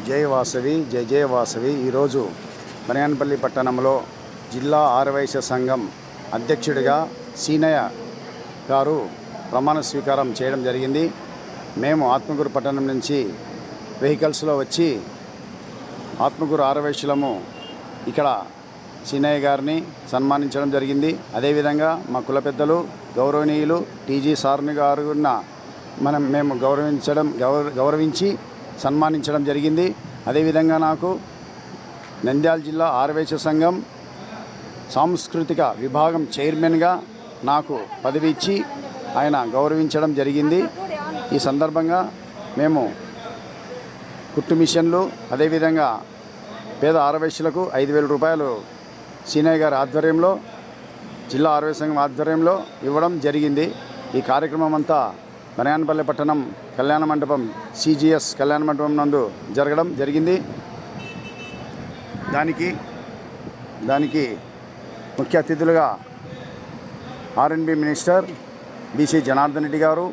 జై వాసవి జై జయ వాసవి. ఈరోజు బనగానపల్లి పట్టణంలో జిల్లా ఆర్యవైశ్య సంఘం అధ్యక్షుడిగా సీనయ్య గారు ప్రమాణ స్వీకారం చేయడం జరిగింది. మేము ఆత్మకూరు పట్టణం నుంచి వెహికల్స్లో వచ్చి ఆత్మకూరు ఆర్యవైశ్యులము ఇక్కడ సీనయ్య గారిని సన్మానించడం జరిగింది. అదేవిధంగా మా కుల పెద్దలు గౌరవనీయులు టీజీ సార్ని గారు మేము గౌరవించి సన్మానించడం జరిగింది. అదేవిధంగా నాకు నంద్యాల జిల్లా ఆర్యవైశ్య సంఘం సాంస్కృతిక విభాగం చైర్మన్గా నాకు పదవి ఇచ్చి ఆయన గౌరవించడం జరిగింది. ఈ సందర్భంగా మేము కుట్టు మిషన్లు అదేవిధంగా పేద ఆర్యవైశ్యులకు 5,000 రూపాయలు సీనయ్య గారి ఆధ్వర్యంలో జిల్లా ఆర్యవైశ్య సంఘం ఆధ్వర్యంలో ఇవ్వడం జరిగింది. ఈ కార్యక్రమం అంతా బనగానపల్లి పట్టణం కళ్యాణ మండపం CGS కళ్యాణ మండపం నందు జరగడం జరిగింది. దానికి ముఖ్య అతిథులుగా R&B minister BC Janardhan Reddy గారు,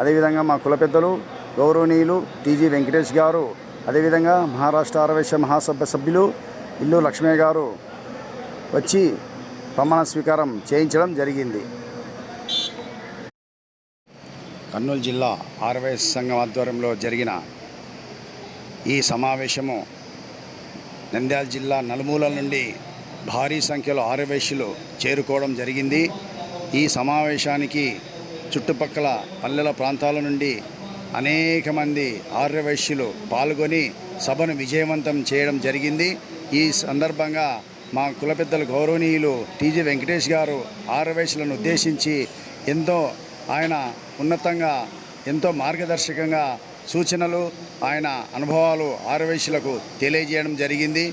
అదేవిధంగా మా కుల పెద్దలు గౌరవనీయులు TG వెంకటేష్ గారు, అదేవిధంగా మహారాష్ట్ర ఆర్యవైశ్య మహాసభ సభ్యులు ఇల్లు లక్ష్మయ్య గారు వచ్చి ప్రమాణ స్వీకారం చేయించడం జరిగింది. కర్నూలు జిల్లా ఆర్యవైశ్య సంఘం ఆధ్వర్యంలో జరిగిన ఈ సమావేశము నంద్యాల జిల్లా నలుమూలల నుండి భారీ సంఖ్యలో ఆర్యవైశ్యులు చేరుకోవడం జరిగింది. ఈ సమావేశానికి చుట్టుపక్కల పల్లెల ప్రాంతాల నుండి అనేక మంది ఆర్యవైశ్యులు పాల్గొని సభను విజయవంతం చేయడం జరిగింది. ఈ సందర్భంగా మా కుల పెద్దలు గౌరవనీయులు TG వెంకటేష్ గారు ఆర్యవైశ్యులను ఉద్దేశించి ఆయన ఉన్నతంగా ఎంతో మార్గదర్శకంగా సూచనలు ఆయన అనుభవాలు ఆర్యవైశ్యులకు తెలియజేయడం జరిగింది.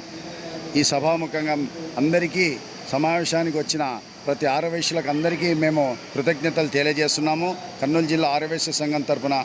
ఈ సభాముఖంగా అందరికీ సమావేశానికి వచ్చిన ప్రతి ఆర్యవైశ్యులకు అందరికీ మేము కృతజ్ఞతలు తెలియజేస్తున్నాము. కర్నూలు జిల్లా ఆర్యవైశ్య సంఘం తరపున